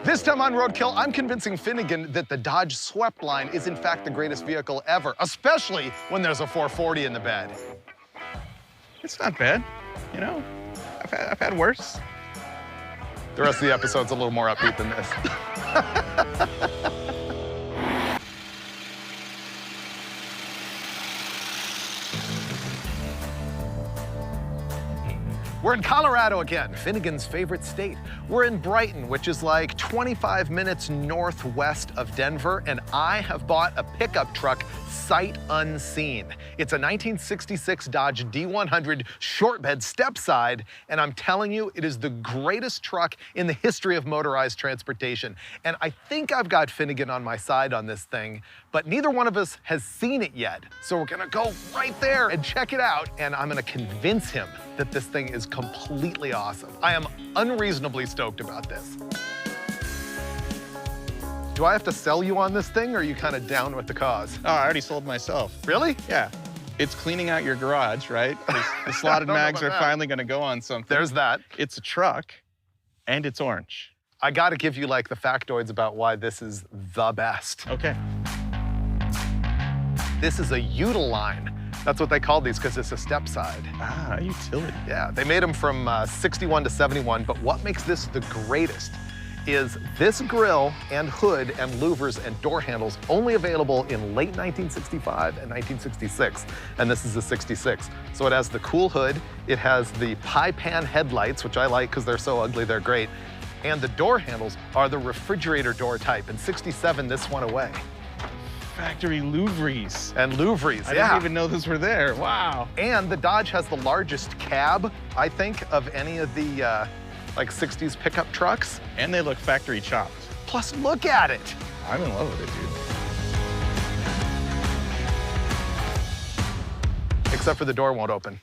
This time on Roadkill, I'm convincing Finnegan that the Dodge Sweeptline is in fact the greatest vehicle ever, especially when there's a 440 in the bed. It's not bad, you know. I've had worse. The rest of the episode's a little more upbeat than this. We're in Colorado again, Finnegan's favorite state. We're in Brighton, which is like 25 minutes northwest of Denver, and I have bought a pickup truck sight unseen. It's a 1966 Dodge D100 short bed step side, and I'm telling you, it is the greatest truck in the history of motorized transportation. And I think I've got Finnegan on my side on this thing, but neither one of us has seen it yet. So we're gonna go right there and check it out, and I'm gonna convince him that this thing is completely awesome. I am unreasonably stoked about this. Do I have to sell you on this thing, or are you kind of down with the cause? Oh, I already sold myself. Really? Yeah. It's cleaning out your garage, right? The slotted mags are finally gonna go on something. There's that. It's a truck, and it's orange. I gotta give you like the factoids about why this is the best. Okay. This is a Utiline. That's what they call these because it's a step side. Ah, utility. Yeah, they made them from 61 to 71, but what makes this the greatest is this grille and hood and louvers and door handles only available in late 1965 and 1966, and this is a 66. So it has the cool hood, it has the pie pan headlights, which I like because they're so ugly, they're great, and the door handles are the refrigerator door type. In 67, this went away. Factory louvres. And louvres, I didn't even know those were there. Wow. And the Dodge has the largest cab, I think, of any of the like 60s pickup trucks. And they look factory chopped. Plus, look at it. I'm in love with it, dude. Except for the door won't open.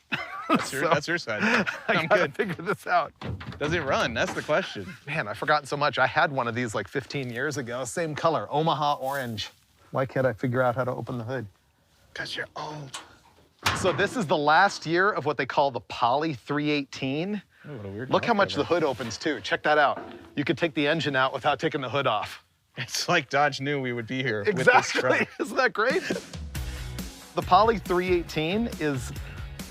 That's your side. I gotta figure this out. Does it run? That's the question. Man, I've forgotten so much. I had one of these like 15 years ago. Same color, Omaha orange. Why can't I figure out how to open the hood? Because you're old. So this is the last year of what they call the Poly 318. Oh, what a weird Look how much the hood opens too. Check that out. You could take the engine out without taking the hood off. It's like Dodge knew we would be here Exactly. with this truck. Isn't that great? The Poly 318 is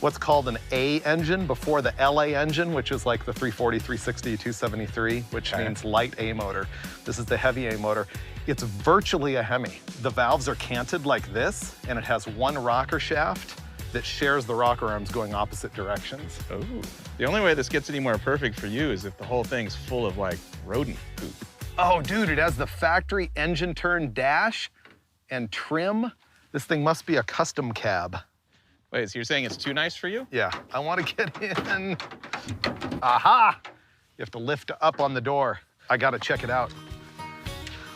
what's called an A engine before the LA engine, which is like the 340, 360, 273, which means light A motor. This is the heavy A motor. It's virtually a Hemi. The valves are canted like this, and it has one rocker shaft that shares the rocker arms going opposite directions. Oh. The only way this gets any more perfect for you is if the whole thing's full of like rodent poop. Oh, dude, it has the factory engine turn dash and trim. This thing must be a custom cab. Wait, so you're saying it's too nice for you? Yeah, I want to get in. Aha! You have to lift up on the door. I gotta check it out.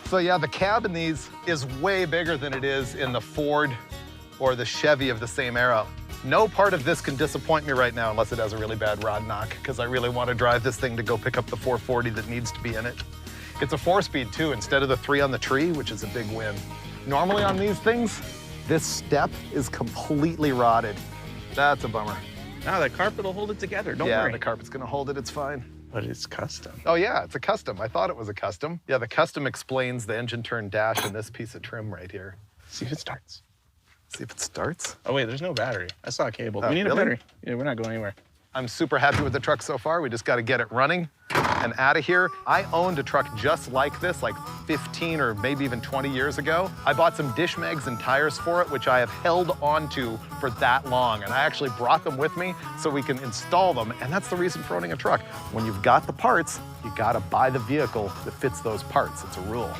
So yeah, the cab in these is way bigger than it is in the Ford or the Chevy of the same era. No part of this can disappoint me right now unless it has a really bad rod knock, because I really want to drive this thing to go pick up the 440 that needs to be in it. It's a 4-speed too, instead of the 3 on the tree, which is a big win. Normally on these things, this step is completely rotted. That's a bummer. No, the carpet will hold it together, don't worry. Yeah, the carpet's gonna hold it, it's fine. But it's custom. Oh yeah, it's a custom. I thought it was a custom. Yeah, the custom explains the engine turn dash and this piece of trim right here. See if it starts. See if it starts. Oh wait, there's no battery. I saw a cable. Oh, We need really? a battery. Yeah, we're not going anywhere. I'm super happy with the truck so far. We just got to get it running and out of here. I owned a truck just like this, like 15 or maybe even 20 years ago. I bought some dish mags and tires for it, which I have held onto for that long. And I actually brought them with me so we can install them. And that's the reason for owning a truck. When you've got the parts, you got to buy the vehicle that fits those parts. It's a rule.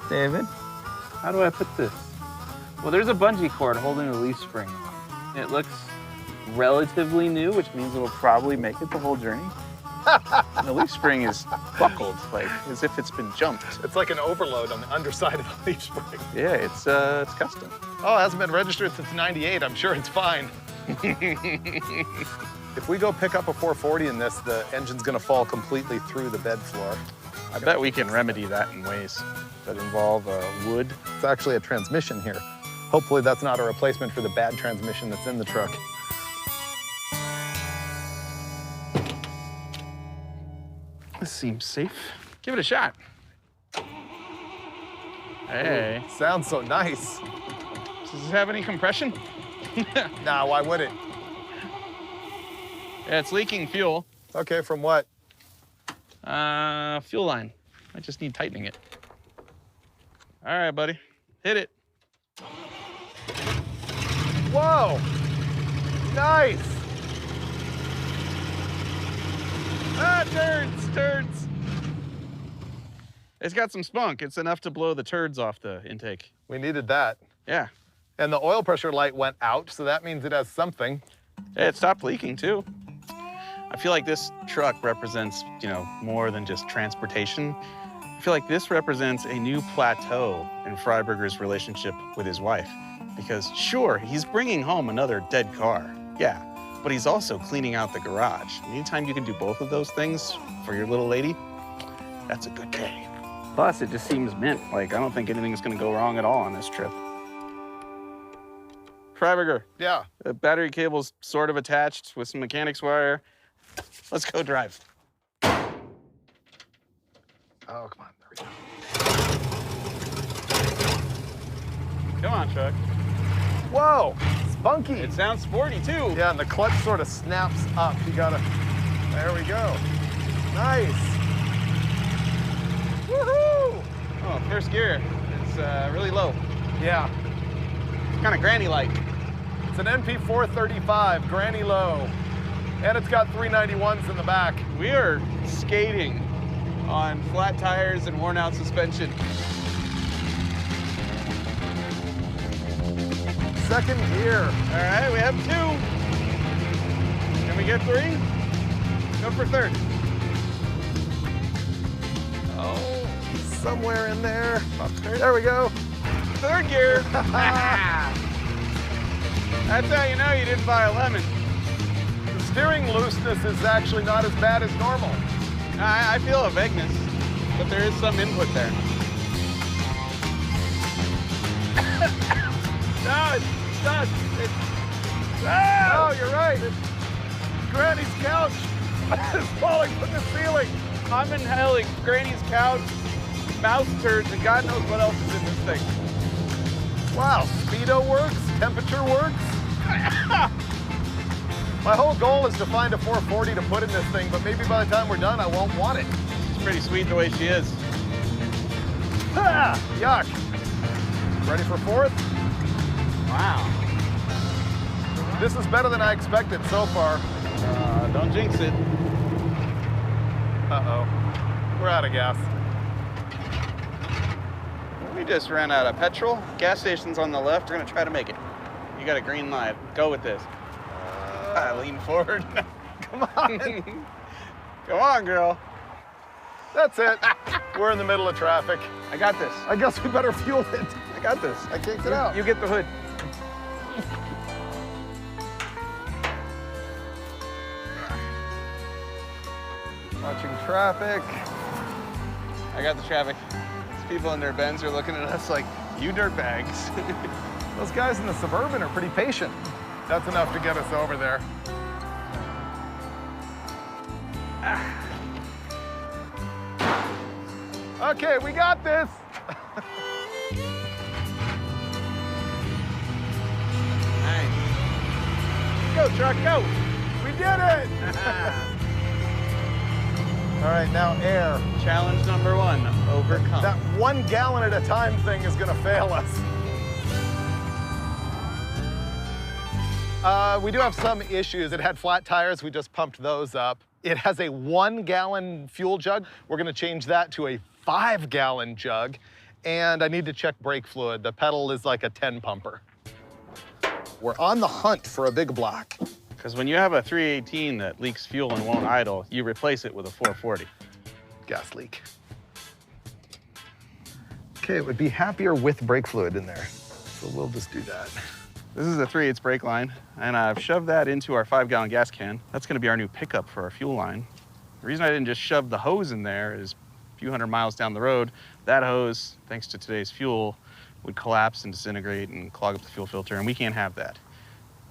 David, how do I put this? Well, there's a bungee cord holding a leaf spring on. It looks relatively new, which means it'll probably make it the whole journey. The leaf spring is buckled, like as if it's been jumped. It's like an overload on the underside of the leaf spring. Yeah, it's custom. Oh, it hasn't been registered since '98. I'm sure it's fine. If we go pick up a 440 in this, the engine's gonna fall completely through the bed floor. I bet we can remedy that in ways that involve wood. It's actually a transmission here. Hopefully that's not a replacement for the bad transmission that's in the truck. This seems safe. Give it a shot. Hey. Ooh, sounds so nice. Does this have any compression? Nah, why would it? Yeah, it's leaking fuel. Okay, from what? Fuel line. I just need tightening it. All right, buddy. Hit it. Whoa! Nice! Ah, turds. It's got some spunk. It's enough to blow the turds off the intake. We needed that. Yeah. And the oil pressure light went out, so that means it has something. Yeah, it stopped leaking too. I feel like this truck represents, more than just transportation. I feel like this represents a new plateau in Freiburger's relationship with his wife. Because sure, he's bringing home another dead car, yeah, but he's also cleaning out the garage. Anytime you can do both of those things for your little lady, that's a good day. Plus, it just seems mint. Like, I don't think anything's gonna go wrong at all on this trip. Freiburger. Yeah. The battery cable's sort of attached with some mechanics wire. Let's go drive. Oh, come on, there we go. Come on, truck. Whoa, spunky. It sounds sporty, too. Yeah, and the clutch sort of snaps up. You gotta, there we go. Nice. Woohoo! Oh, first gear. It's really low. Yeah, Kind of granny-like. it's an NP435, granny low. And it's got 391s in the back. We are skating on flat tires and worn out suspension. Second gear. All right, we have 2. Can we get 3? Go for third. Oh, somewhere in there. There we go. Third gear. That's how you know you didn't buy a lemon. The steering looseness is actually not as bad as normal. I feel a vagueness, but there is some input there. No, it's done. Oh, you're right. Granny's couch is falling from the ceiling. I'm inhaling Granny's couch, mouse turds, and God knows what else is in this thing. Wow, speedo works, temperature works. My whole goal is to find a 440 to put in this thing, but maybe by the time we're done, I won't want it. It's pretty sweet the way she is. Ah, yuck. Ready for fourth? Wow. This is better than I expected so far. Don't jinx it. Uh-oh. We're out of gas. We just ran out of petrol. Gas station's on the left. We're gonna try to make it. You got a green light. Go with this. Lean forward. Come on. Come on, girl. That's it. We're in the middle of traffic. I got this. I guess we better fuel it. I got this. I kicked it out. You get the hood. Watching traffic. I got the traffic. These people in their Benz are looking at us like, you dirtbags. Those guys in the Suburban are pretty patient. That's enough to get us over there. Okay, we got this. Nice. Go, truck, go. We did it. All right, now air. Challenge number 1, overcome. That 1 gallon at a time thing is gonna fail us. We do have some issues. It had flat tires, we just pumped those up. It has a 1 gallon fuel jug. We're gonna change that to a 5 gallon jug. And I need to check brake fluid. The pedal is like a 10 pumper. We're on the hunt for a big block. Because when you have a 318 that leaks fuel and won't idle, you replace it with a 440. Gas leak. Okay, it would be happier with brake fluid in there. So we'll just do that. This is a 3/8 brake line, and I've shoved that into our 5 gallon gas can. That's gonna be our new pickup for our fuel line. The reason I didn't just shove the hose in there is a few hundred miles down the road, that hose, thanks to today's fuel, would collapse and disintegrate and clog up the fuel filter, and we can't have that.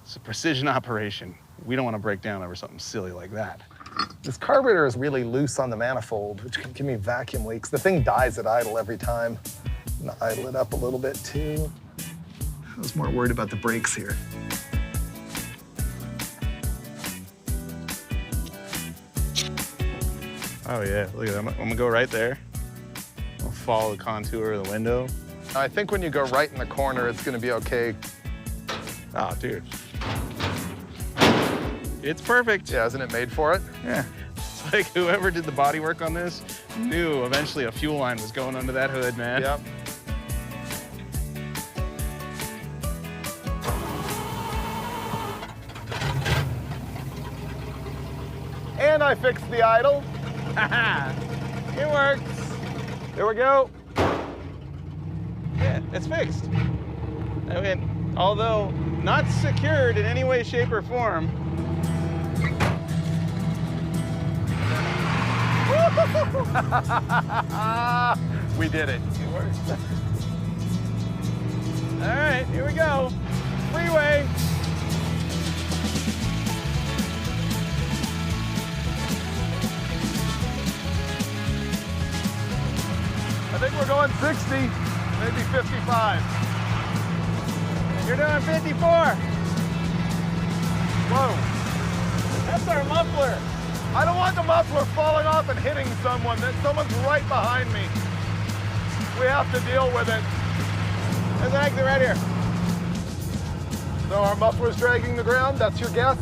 It's a precision operation. We don't want to break down over something silly like that. This carburetor is really loose on the manifold, which can give me vacuum leaks. The thing dies at idle every time. I'm gonna idle it up a little bit too. I was more worried about the brakes here. Oh yeah, look at that. I'm gonna go right there. I'll follow the contour of the window. I think when you go right in the corner, it's gonna be okay. Oh, dude. It's perfect. Yeah, isn't it made for it? Yeah. It's like whoever did the body work on this knew eventually a fuel line was going under that hood, man. Yep. And I fixed the idle. It works. There we go. Yeah, it's fixed. I mean, although not secured in any way, shape, or form. We did it. It worked. All right, here we go. Freeway. I think we're going 60, maybe 55. You're doing 54. Whoa. That's our muffler. I don't want the muffler falling off and hitting someone. Someone's right behind me. We have to deal with it. There's an exit right here. So our muffler's dragging the ground, that's your guess?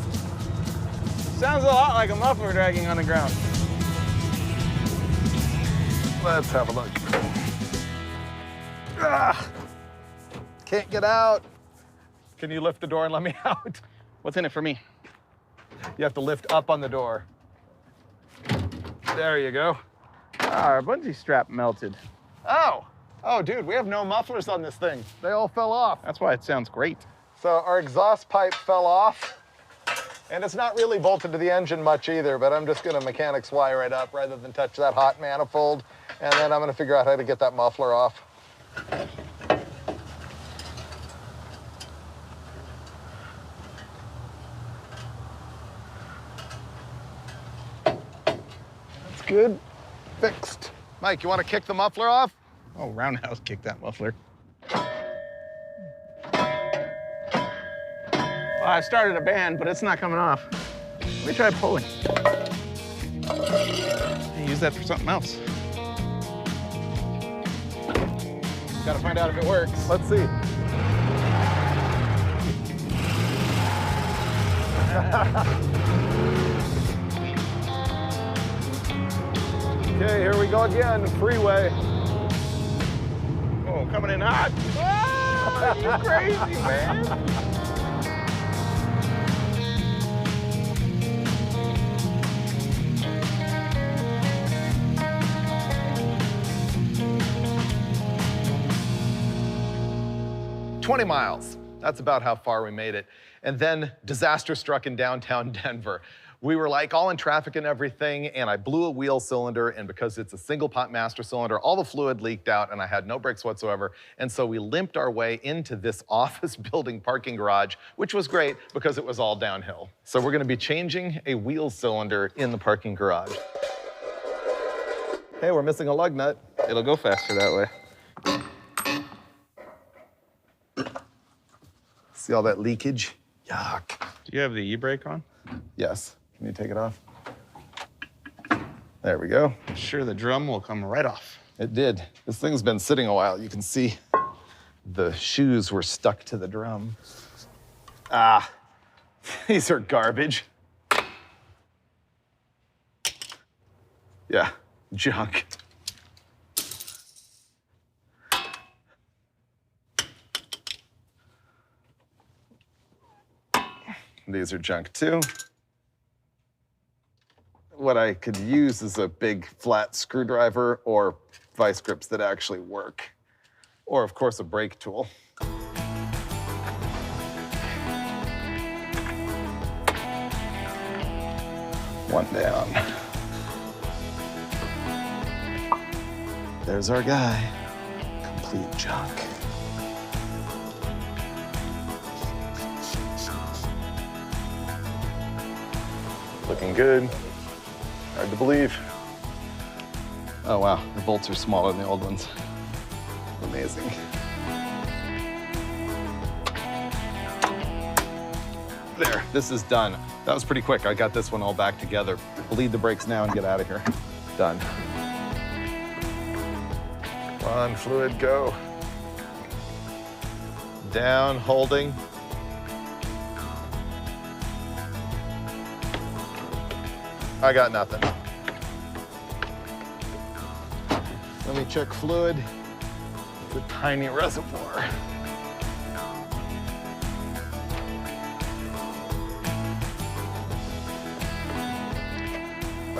Sounds a lot like a muffler dragging on the ground. Let's have a look. Ah, can't get out. Can you lift the door and let me out? What's in it for me? You have to lift up on the door. There you go. Ah, our bungee strap melted. Oh, dude, we have no mufflers on this thing. They all fell off. That's why it sounds great. So our exhaust pipe fell off, and it's not really bolted to the engine much either, but I'm just gonna mechanics wire it up rather than touch that hot manifold, and then I'm gonna figure out how to get that muffler off. That's good, fixed. Mike, you wanna kick the muffler off? Oh, roundhouse kicked that muffler. Well, I started a band, but it's not coming off. Let me try pulling. Use that for something else. Gotta find out if it works. Let's see. Okay, here we go again, freeway. Oh, coming in hot. Oh, you crazy, man. 20 miles. That's about how far we made it. And then disaster struck in downtown Denver. We were like all in traffic and everything, and I blew a wheel cylinder, and because it's a single pot master cylinder, all the fluid leaked out and I had no brakes whatsoever. And so we limped our way into this office building parking garage, which was great because it was all downhill. So we're gonna be changing a wheel cylinder in the parking garage. Hey, we're missing a lug nut. It'll go faster that way. See all that leakage? Yuck. Do you have the e-brake on? Yes. Can you take it off? There we go. I'm sure the drum will come right off. It did. This thing's been sitting a while. You can see the shoes were stuck to the drum. Ah, these are garbage. Yeah, junk. These are junk too. What I could use is a big flat screwdriver or vice grips that actually work. Or of course a brake tool. One down. There's our guy. Complete junk. Looking good. Hard to believe. Oh wow, the bolts are smaller than the old ones. Amazing. There, this is done. That was pretty quick. I got this one all back together. Bleed the brakes now and get out of here. Done. Come on, fluid, go. Down, holding. I got nothing. Let me check fluid. It's a tiny reservoir.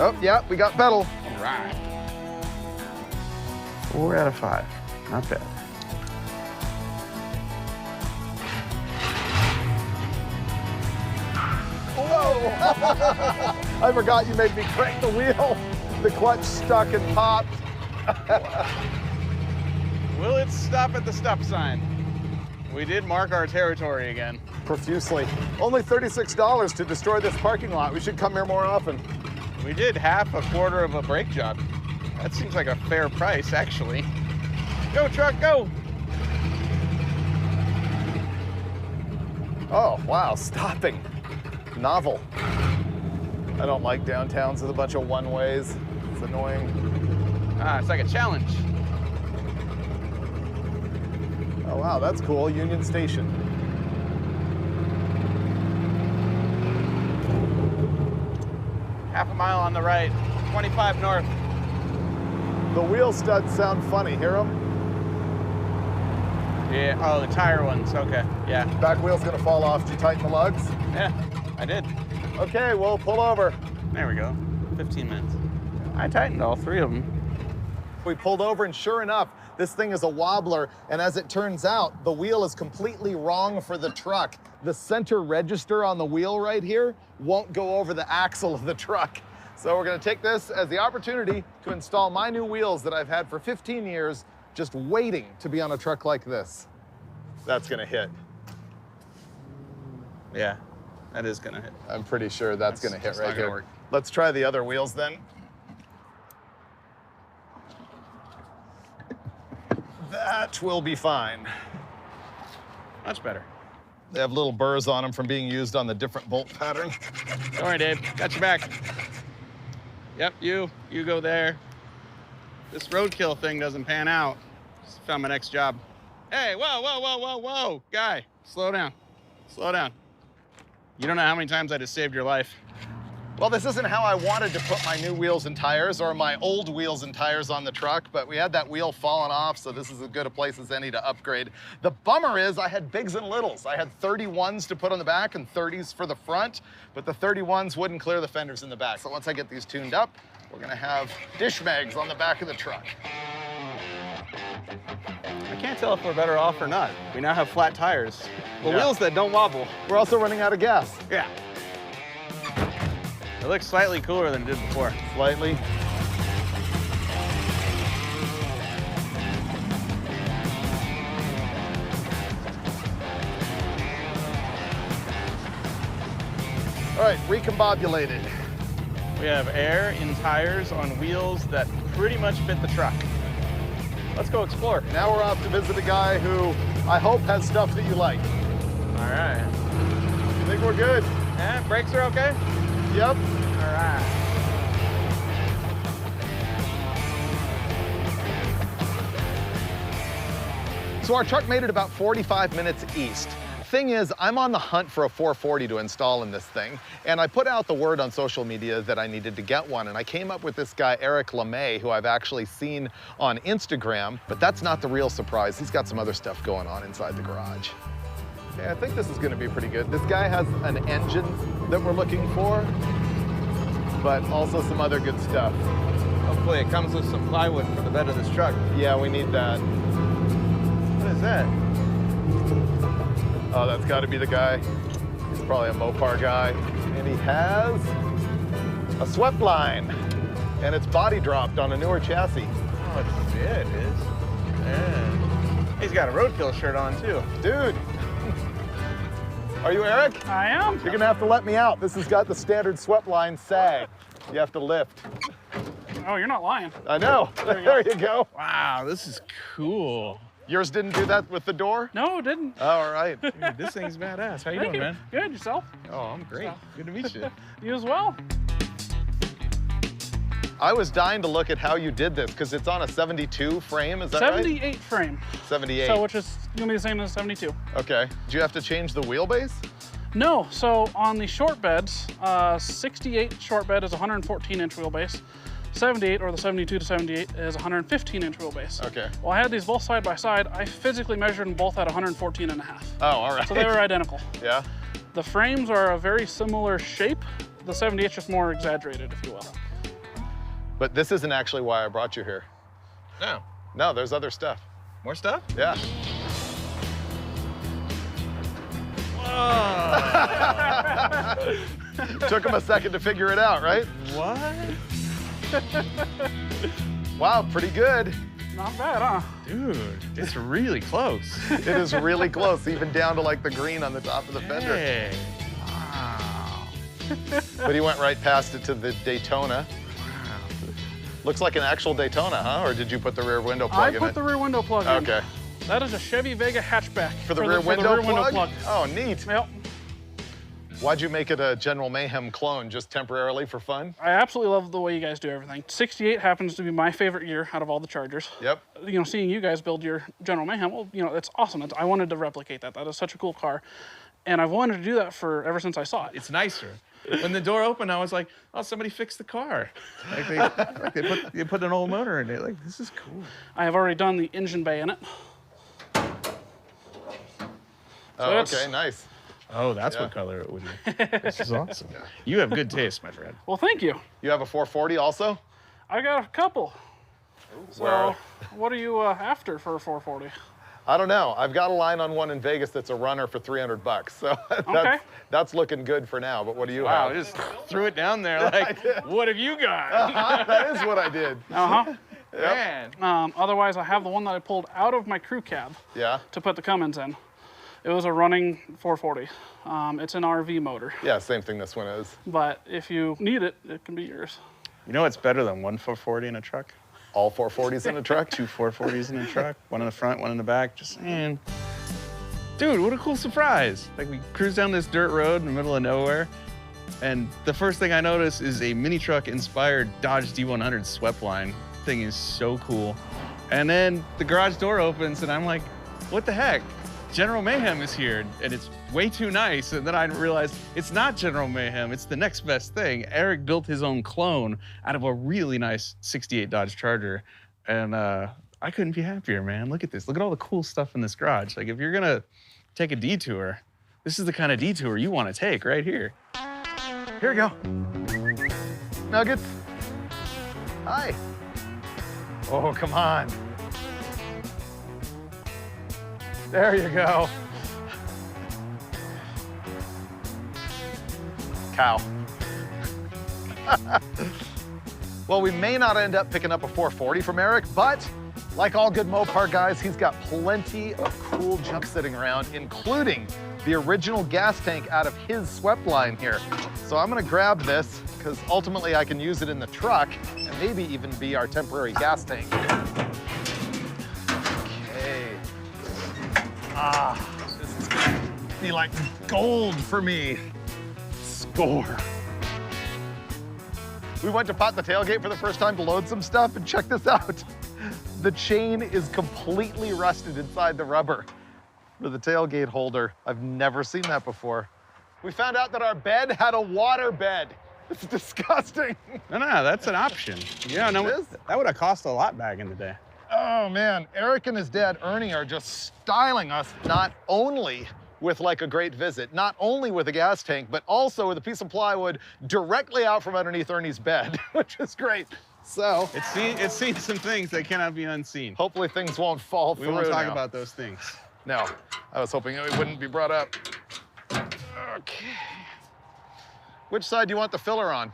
Oh, yeah, we got pedal. All right. 4 out of 5. Not bad. Whoa! I forgot you made me crank the wheel. The clutch stuck and popped. Will it stop at the stop sign? We did mark our territory again. Profusely. Only $36 to destroy this parking lot. We should come here more often. We did half a quarter of a brake job. That seems like a fair price, actually. Go, truck, go! Oh, wow, stopping. Novel. I don't like downtowns with a bunch of one-ways. It's annoying. Ah, it's like a challenge. Oh, wow, that's cool. Union Station. Half a mile on the right, 25 north. The wheel studs sound funny. Hear them? Yeah, oh, the tire ones, okay, yeah. Back wheel's gonna fall off. Did you tighten the lugs? Yeah, I did. Okay, well, pull over. There we go, 15 minutes. I tightened all 3 of them. We pulled over, and sure enough, this thing is a wobbler, and as it turns out, the wheel is completely wrong for the truck. The center register on the wheel right here won't go over the axle of the truck. So we're gonna take this as the opportunity to install my new wheels that I've had for 15 years, just waiting to be on a truck like this. That's gonna hit. Yeah, that is gonna hit. I'm pretty sure that's gonna hit right not gonna here. work. Let's try the other wheels then. That will be fine. Much better. They have little burrs on them from being used on the different bolt pattern. Don't worry, Dave, got your back. Yep, you go there. This roadkill thing doesn't pan out. Just found my next job. Hey, whoa, whoa, whoa, whoa, whoa. Guy, slow down, slow down. You don't know how many times I just saved your life. Well, this isn't how I wanted to put my new wheels and tires or my old wheels and tires on the truck, but we had that wheel falling off, so this is as good a place as any to upgrade. The bummer is I had bigs and littles. I had 31s to put on the back and 30s for the front, but the 31s wouldn't clear the fenders in the back. So once I get these tuned up, we're gonna have dish mags on the back of the truck. I can't tell if we're better off or not. We now have flat tires. The Yeah. wheels that don't wobble. We're also running out of gas. Yeah. It looks slightly cooler than it did before. Slightly. All right, recombobulated. We have air in tires on wheels that pretty much fit the truck. Let's go explore. Now we're off to visit a guy who I hope has stuff that you like. All right. I think we're good. Yeah, brakes are okay? Yep. All right. So our truck made it about 45 minutes east. Thing is, I'm on the hunt for a 440 to install in this thing, and I put out the word on social media that I needed to get one, and I came up with this guy, Eric LeMay, who I've actually seen on Instagram, but that's not the real surprise. He's got some other stuff going on inside the garage. Okay, I think this is gonna be pretty good. This guy has an engine that we're looking for, but also some other good stuff. Hopefully it comes with some plywood for the bed of this truck. Yeah, we need that. What is that? Oh, that's gotta be the guy. He's probably a Mopar guy. And he has a swept line, and it's body dropped on a newer chassis. Oh, yeah, it is. Yeah. He's got a Roadkill shirt on, too. Dude, are you Eric? I am. You're gonna have to let me out. This has got the standard swept line sag. You have to lift. Oh, you're not lying. I know. There you go. Wow, this is cool. Yours didn't do that with the door? No, it didn't. Oh, all right. Dude, this thing's badass. How you Thank doing, man? Good, yourself? Oh, I'm great. Good to meet you. You as well. I was dying to look at how you did this because it's on a 72 frame, is that 78 right? frame. 78. So which is gonna be the same as 72. Okay. Do you have to change the wheelbase? No, so on the short beds, 68 short bed is 114-inch wheelbase. 78, or the 72 to 78, is 115-inch wheelbase. Okay. Well, I had these both side by side. I physically measured them both at 114 and a half. Oh, all right. So they were identical. Yeah. The frames are a very similar shape. The 78 is just more exaggerated, if you will. But this isn't actually why I brought you here. No. No, there's other stuff. More stuff? Yeah. Whoa. Took him a second to figure it out, right? What? Wow, pretty good. Not bad, huh? Dude, it's really close. It is really close, even down to like the green on the top of the fender. Hey. Wow. But he went right past it to the Daytona. Looks like an actual Daytona, huh? Or did you put the rear window plug in it? I put the rear window plug in. Okay. That is a Chevy Vega hatchback. For the rear window plug? Oh, neat. Yep. Why'd you make it a General Mayhem clone, just temporarily for fun? I absolutely love the way you guys do everything. 68 happens to be my favorite year out of all the Chargers. Yep. You know, seeing you guys build your General Mayhem, well, you know, it's awesome. I wanted to replicate that. That is such a cool car. And I've wanted to do that ever since I saw it. It's nicer. When the door opened, I was like, oh, somebody fixed the car. Like they put an old motor in it. Like, this is cool. I have already done the engine bay in it. Oh, okay, nice. Oh, that's what color it would be. This is awesome. You have good taste, my friend. Well, thank you. You have a 440 also? I got a couple. Wow. So, what are you after for a 440? I don't know. I've got a line on one in Vegas that's a runner for $300. So that's looking good for now. But what do you Wow, have? I just threw it down there like, what have you got? That is what I did. Uh-huh. Man. Otherwise, I have the one that I pulled out of my crew cab Yeah? to put the Cummins in. It was a running 440. It's an RV motor. Yeah, same thing this one is. But if you need it, it can be yours. You know what's better than one 440 in a truck? All 440s in a truck? Two 440s in a truck, one in the front, one in the back. Just saying. Dude, what a cool surprise. Like, we cruise down this dirt road in the middle of nowhere, and the first thing I notice is a mini truck inspired Dodge D100 swept line. Thing is so cool. And then the garage door opens and I'm like, what the heck? General Mayhem is here, and it's way too nice. And then I realized it's not General Mayhem, it's the next best thing. Eric built his own clone out of a really nice 68 Dodge Charger. And I couldn't be happier, man. Look at this. Look at all the cool stuff in this garage. Like, if you're gonna take a detour, this is the kind of detour you want to take right here. Here we go. Nuggets. Hi. Oh, come on. There you go. Cow. Well, we may not end up picking up a 440 from Eric, but like all good Mopar guys, he's got plenty of cool junk sitting around, including the original gas tank out of his swept line here. So I'm gonna grab this, because ultimately I can use it in the truck and maybe even be our temporary gas tank. This is gonna be like gold for me. Score. We went to pot the tailgate for the first time to load some stuff, and check this out. The chain is completely rusted inside the rubber for the tailgate holder. I've never seen that before. We found out that our bed had a water bed. It's disgusting. No, that's an option. Yeah, no, that would have cost a lot back in the day. Oh man, Eric and his dad, Ernie, are just styling us not only with like a great visit, not only with a gas tank, but also with a piece of plywood directly out from underneath Ernie's bed, which is great. So It's seen some things that cannot be unseen. hopefully things won't fall through. We won't talk now. about those things. No, I was hoping it wouldn't be brought up. Okay. Which side do you want the filler on?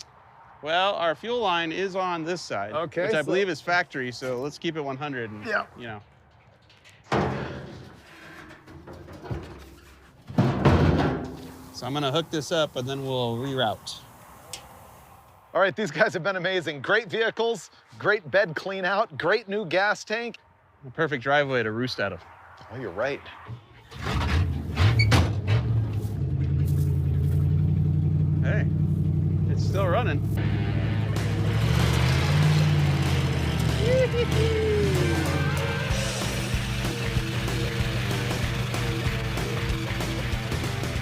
Well, our fuel line is on this side, Okay, which I so- believe is factory, so let's keep it 100 and, Yeah. you know. So I'm gonna hook this up and then we'll reroute. All right, these guys have been amazing. Great vehicles, great bed clean out, great new gas tank. The perfect driveway to roost out of. Oh, you're right. Hey, it's still running.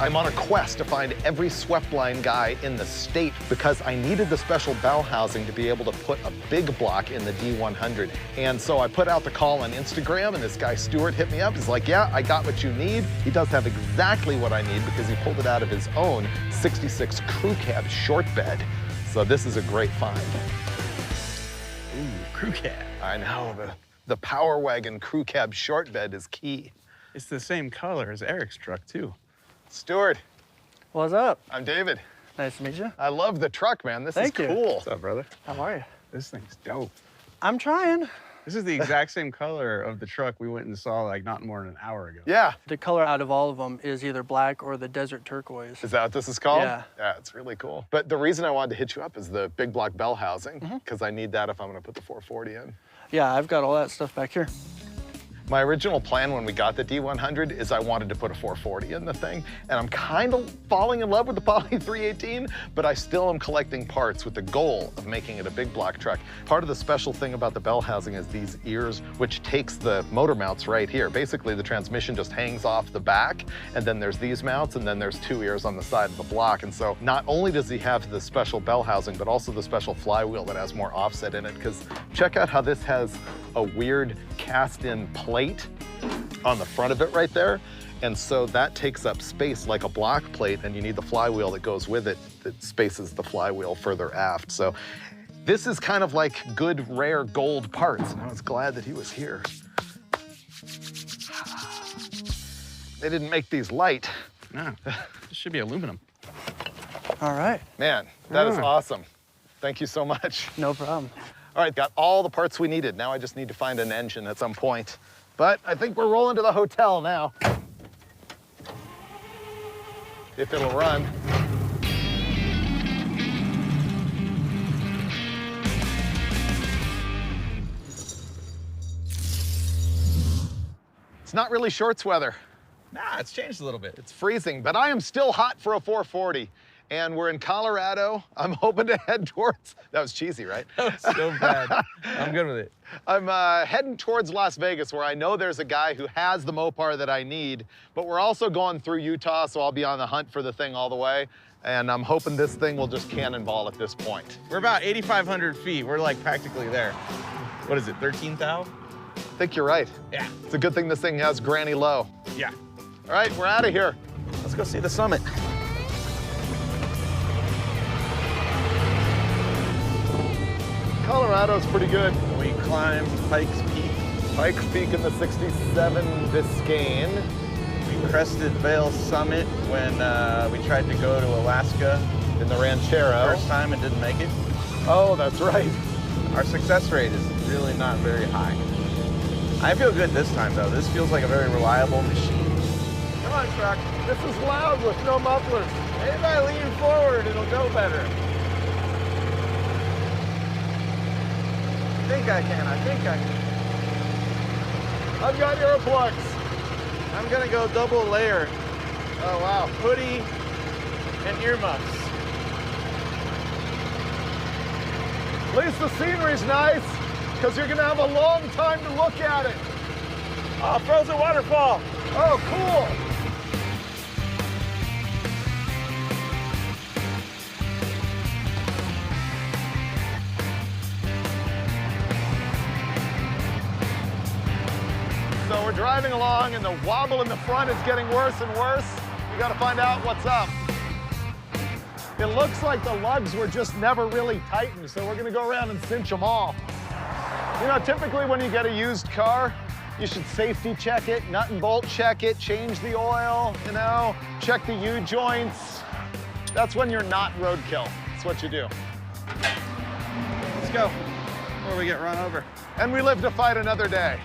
I'm on a quest to find every swept line guy in the state because I needed the special bell housing to be able to put a big block in the D100. And so I put out the call on Instagram, and this guy Stuart hit me up. He's like, yeah, I got what you need. He does have exactly what I need because he pulled it out of his own 66 crew cab short bed. So this is a great find. Ooh, crew cab. I know, the Power Wagon crew cab short bed is key. It's the same color as Eric's truck, too. Stuart. What's up? I'm David. Nice to meet you. I love the truck, man. This Thank is you. cool. What's up, brother? How are you? This thing's dope. I'm trying. This is the exact same color of the truck we went and saw like not more than an hour ago. Yeah. The color out of all of them is either black or the desert turquoise. Is that what this is called? Yeah. Yeah, it's really cool. But the reason I wanted to hit you up is the big block bell housing, because I need that if I'm gonna put the 440 in. Yeah, I've got all that stuff back here. My original plan when we got the D100 is I wanted to put a 440 in the thing, and I'm kind of falling in love with the Poly 318, but I still am collecting parts with the goal of making it a big block truck. Part of the special thing about the bell housing is these ears, which takes the motor mounts right here. Basically, the transmission just hangs off the back, and then there's these mounts, and then there's two ears on the side of the block. And so not only does he have the special bell housing, but also the special flywheel that has more offset in it, because check out how this has a weird cast-in plate on the front of it right there. And so that takes up space like a block plate, and you need the flywheel that goes with it that spaces the flywheel further aft. So this is kind of like good, rare gold parts, and I was glad that he was here. They didn't make these light. No, this should be aluminum. All right. Man, that is awesome. Thank you so much. No problem. All right, got all the parts we needed. Now I just need to find an engine at some point. But I think we're rolling to the hotel now. If it'll run. It's not really shorts weather. Nah, it's changed a little bit. It's freezing, but I am still hot for a 440. And we're in Colorado. I'm hoping to head towards, that was cheesy, right? That was so bad. I'm good with it. I'm heading towards Las Vegas, where I know there's a guy who has the Mopar that I need, but we're also going through Utah, so I'll be on the hunt for the thing all the way. And I'm hoping this thing will just cannonball at this point. We're about 8,500 feet. We're like practically there. What is it, 13 thou? I think you're right. Yeah. It's a good thing this thing has granny low. Yeah. All right, we're out of here. Let's go see the summit. Colorado's pretty good. We climbed Pikes Peak. Pikes Peak in the 67 Biscayne. We crested Vail Summit when we tried to go to Alaska. In the Ranchero. First time and didn't make it. Oh, that's right. Our success rate is really not very high. I feel good this time though. This feels like a very reliable machine. Come on, truck. This is loud with no mufflers. Maybe if I lean forward, it'll go better. I think I can. I've got earplugs. I'm gonna go double layer. Oh, wow. Hoodie and earmuffs. At least the scenery's nice, because you're gonna have a long time to look at it. Oh, frozen waterfall. Oh, cool. So we're driving along, and the wobble in the front is getting worse and worse. We gotta find out what's up. It looks like the lugs were just never really tightened, so we're gonna go around and cinch them all. You know, typically when you get a used car, you should safety check it, nut and bolt check it, change the oil, you know, check the U-joints. That's when you're not roadkill. That's what you do. Let's go before we get run over. And we live to fight another day.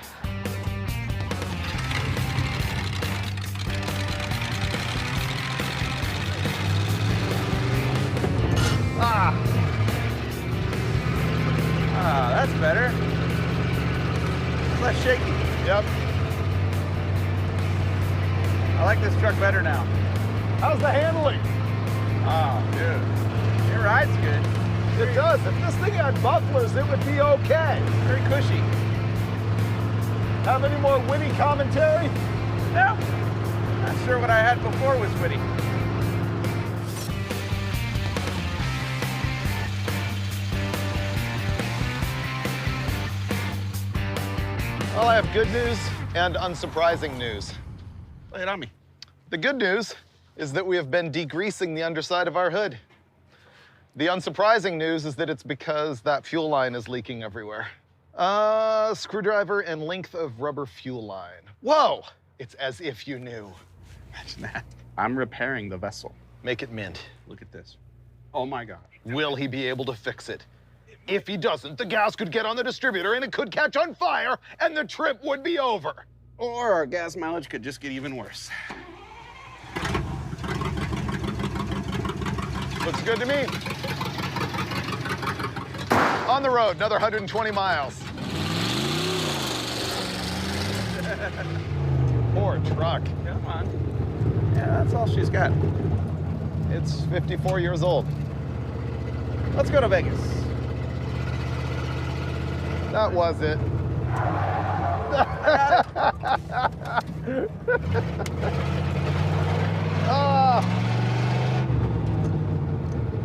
Ah, that's better. It's less shaky. Yep. I like this truck better now. How's the handling? Oh, dude. It rides good. It does. If this thing had mufflers, it would be okay. Very cushy. Have any more witty commentary? No. Not sure what I had before was witty. Well, I have good news and unsurprising news. Lay it on me. The good news is that we have been degreasing the underside of our hood. The unsurprising news is that it's because that fuel line is leaking everywhere. Screwdriver and length of rubber fuel line. Whoa! It's as if you knew. Imagine that. I'm repairing the vessel. Make it mint. Look at this. Oh my gosh. Will he be able to fix it? If he doesn't, the gas could get on the distributor and it could catch on fire and the trip would be over. Or our gas mileage could just get even worse. Looks good to me. On the road, another 120 miles. Poor truck. Come on. Yeah, that's all she's got. It's 54 years old. Let's go to Vegas. That was it.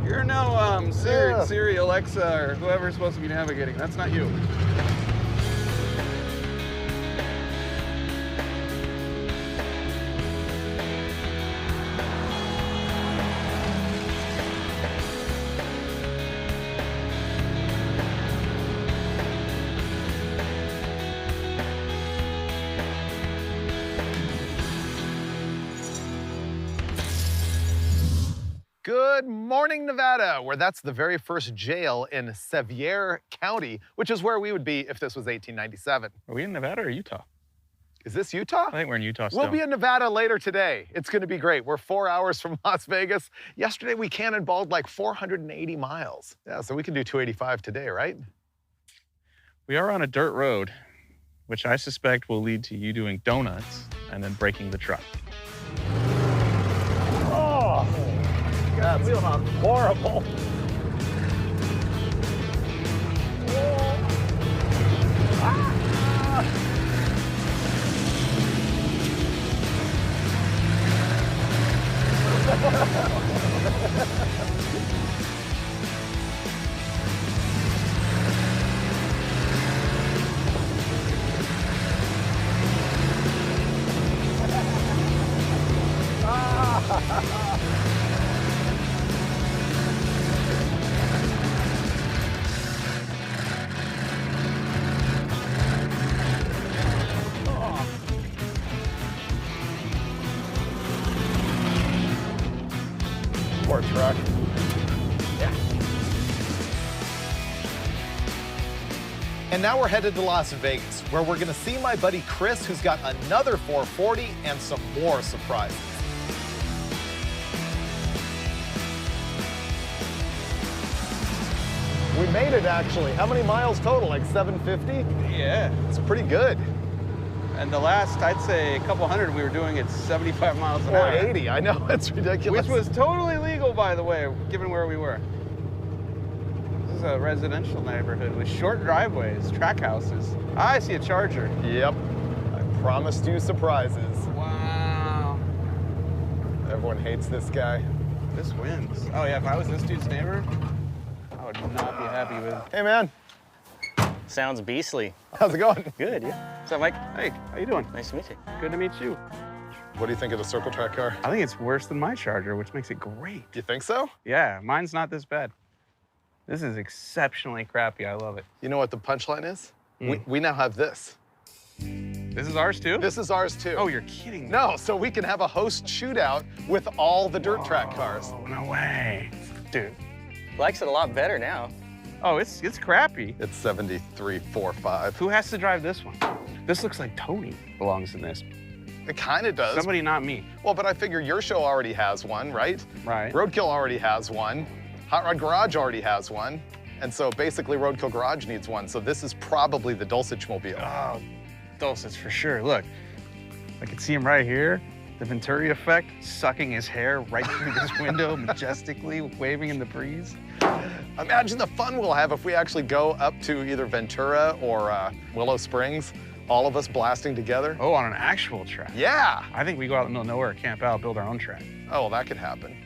You're no Siri, Alexa, or whoever's supposed to be navigating. That's not you. Good morning, Nevada, where that's the very first jail in Sevier County, which is where we would be if this was 1897. Are we in Nevada or Utah? Is this Utah? I think we're in Utah still. We'll be in Nevada later today. It's going to be great. We're 4 hours from Las Vegas. Yesterday, we cannonballed like 480 miles. Yeah, so we can do 285 today, right? We are on a dirt road, which I suspect will lead to you doing donuts and then breaking the truck. Oh, God, we are horrible. Poor truck. Yeah. And now we're headed to Las Vegas, where we're gonna see my buddy Chris, who's got another 440 and some more surprises. We made it, actually. How many miles total? Like 750? Yeah. It's pretty good. And the last, I'd say, a couple hundred, we were doing it 75 miles an Or hour. 80, I know, it's ridiculous. Which was totally legal, by the way, given where we were. This is a residential neighborhood with short driveways, track houses. I see a Charger. Yep. I promised you surprises. Wow. Everyone hates this guy. This wins. Oh yeah, if I was this dude's neighbor, I would not be happy with. Hey, man. Sounds beastly. How's it going? Good, yeah. What's up, Mike? Hey, how you doing? Nice to meet you. Good to meet you. What do you think of the circle track car? I think it's worse than my Charger, which makes it great. Do you think so? Yeah, mine's not this bad. This is exceptionally crappy. I love it. You know what the punchline is? We now have this. This is ours too? This is ours too. Oh, you're kidding me. No, so we can have a host shootout with all the dirt track cars. Oh, no way. Dude. Likes it a lot better now. Oh, it's crappy. It's 7345. Who has to drive this one? This looks like Tony belongs in this. It kind of does. Somebody not me. Well, but I figure your show already has one, right? Right. Roadkill already has one. Hot Rod Garage already has one. And so basically Roadkill Garage needs one. So this is probably the Dulcich Mobile. Oh, Dulcich for sure. Look, I can see him right here. The Venturi effect, sucking his hair right through this window, majestically waving in the breeze. Imagine the fun we'll have if we actually go up to either Ventura or Willow Springs, all of us blasting together. Oh, on an actual track. Yeah. I think we go out in the middle of nowhere, camp out, build our own track. Oh, well, that could happen.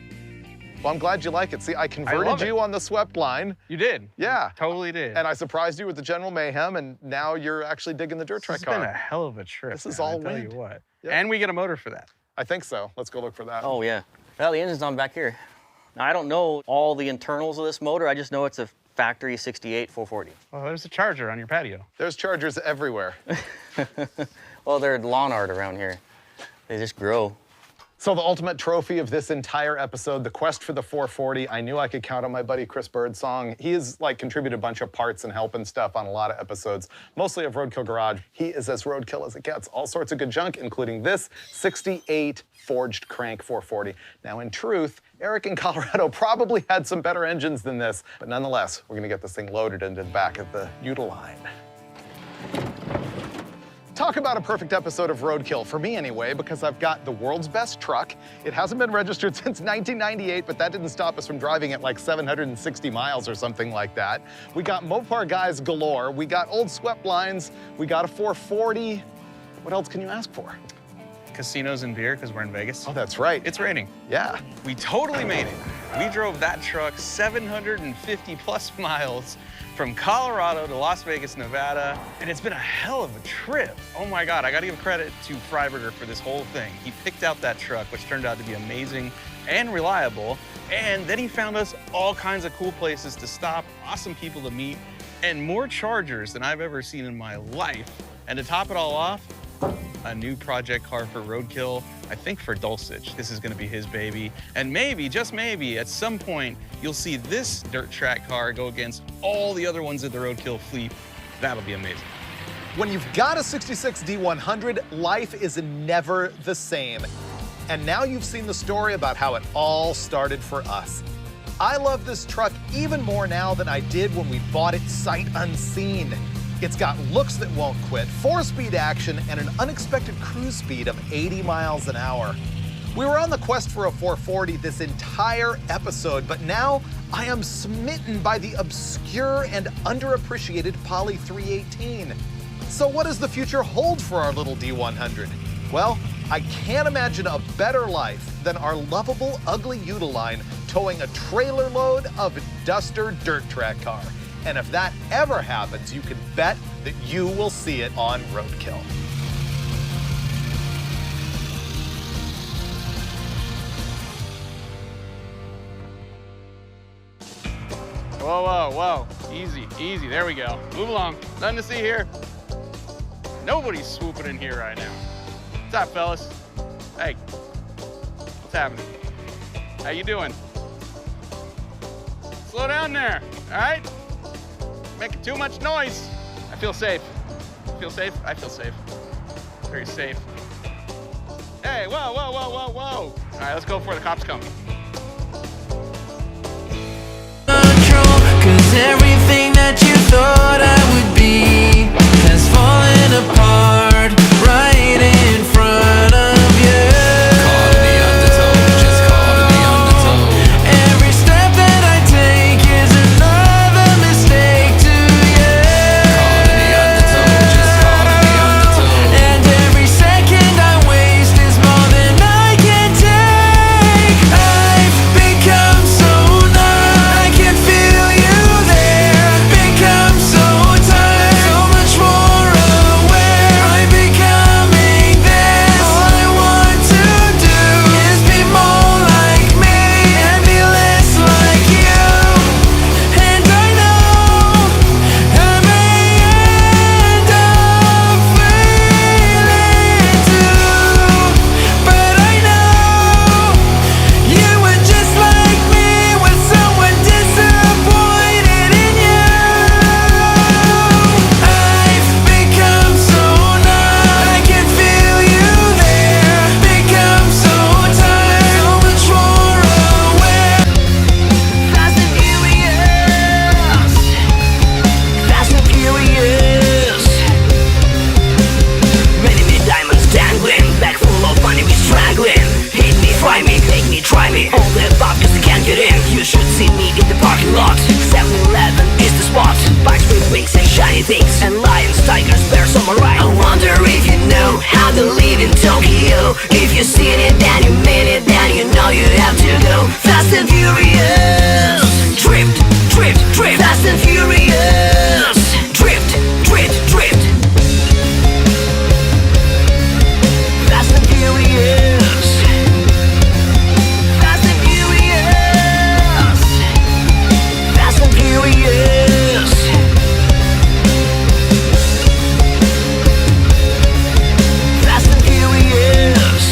Well, I'm glad you like it. See, I love converted it. you on the swept line. You did. Yeah. Totally did. And I surprised you with the General Mayhem, and now you're actually digging the dirt track This has car. been a hell of a trip. This is man, all I tell wind. you what. Yep. And we get a motor for that. I think so. Let's go look for that. Oh, yeah. Well, the engine's on back here. Now, I don't know all the internals of this motor. I just know it's a factory 68 440. Well, there's a charger on your patio. There's chargers everywhere. Well, they're lawn art around here. They just grow. So the ultimate trophy of this entire episode, the quest for the 440, I knew I could count on my buddy Chris Birdsong. He has like contributed a bunch of parts and help and stuff on a lot of episodes, mostly of Roadkill Garage. He is as roadkill as it gets. All sorts of good junk, including this 68 forged crank 440. Now in truth, Eric in Colorado probably had some better engines than this, but nonetheless, we're gonna get this thing loaded into the back of the Utiline. Talk about a perfect episode of Roadkill, for me anyway, because I've got the world's best truck. It hasn't been registered since 1998, but that didn't stop us from driving it like 760 miles or something like that. We got Mopar guys galore. We got old swept lines. We got a 440. What else can you ask for? Casinos and beer, because we're in Vegas. Oh, that's right. It's raining. Yeah. We totally made it. We drove that truck 750 plus miles from Colorado to Las Vegas, Nevada, and it's been a hell of a trip. Oh my God, I gotta give credit to Freiburger for this whole thing. He picked out that truck, which turned out to be amazing and reliable, and then he found us all kinds of cool places to stop, awesome people to meet, and more chargers than I've ever seen in my life. And to top it all off, a new project car for Roadkill, I think for Dulcich. This is gonna be his baby. And maybe, just maybe, at some point, you'll see this dirt track car go against all the other ones in the Roadkill fleet. That'll be amazing. When you've got a 66 D100, life is never the same. And now you've seen the story about how it all started for us. I love this truck even more now than I did when we bought it sight unseen. It's got looks that won't quit, 4-speed action, and an unexpected cruise speed of 80 miles an hour. We were on the quest for a 440 this entire episode, but now I am smitten by the obscure and underappreciated Poly 318. So what does the future hold for our little D100? Well, I can't imagine a better life than our lovable, ugly Utiline towing a trailer load of Duster dirt track car. And if that ever happens, you can bet that you will see it on Roadkill. Whoa, whoa, whoa. Easy, easy. There we go. Move along. Nothing to see here. Nobody's swooping in here right now. What's up, fellas? Hey, what's happening? How you doing? Slow down there, all right? Making too much noise. I feel safe. Feel safe? I feel safe. Very safe. Hey, whoa, whoa, whoa, whoa, whoa. All right, let's go before the cops come. Cause everything that you thought I would be has fallen apart right in front of you. Call to the undertow, just call to the undertow. Every step that I take is another mistake to you. Call to the undertow, just call to the undertow. And every second I waste is more than I can take. I've become so numb, I can feel you there. Become so tired, so much more aware. to live in Tokyo. If you seen it, then you mean it, then you know you have to go. Fast and furious. Drift, drift, drift. Fast and furious. Drift, drift, drift. Fast and furious. Fast and furious. Fast and furious. Fast and furious.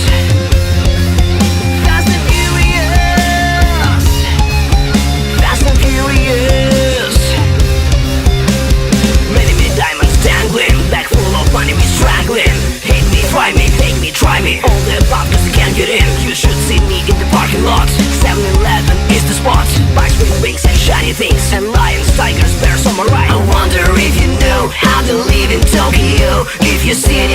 Fast and furious. Fast and furious. Many diamonds dangling, bag full of money we straggling. Hate me, try me, take me, try me. All the above cause you can't get in. You should see me in the parking lot. 7-Eleven is the spot. Bikes with wings and shiny things, and lions, tigers, bears on my right. I wonder if you know how to live in Tokyo. If you seen it,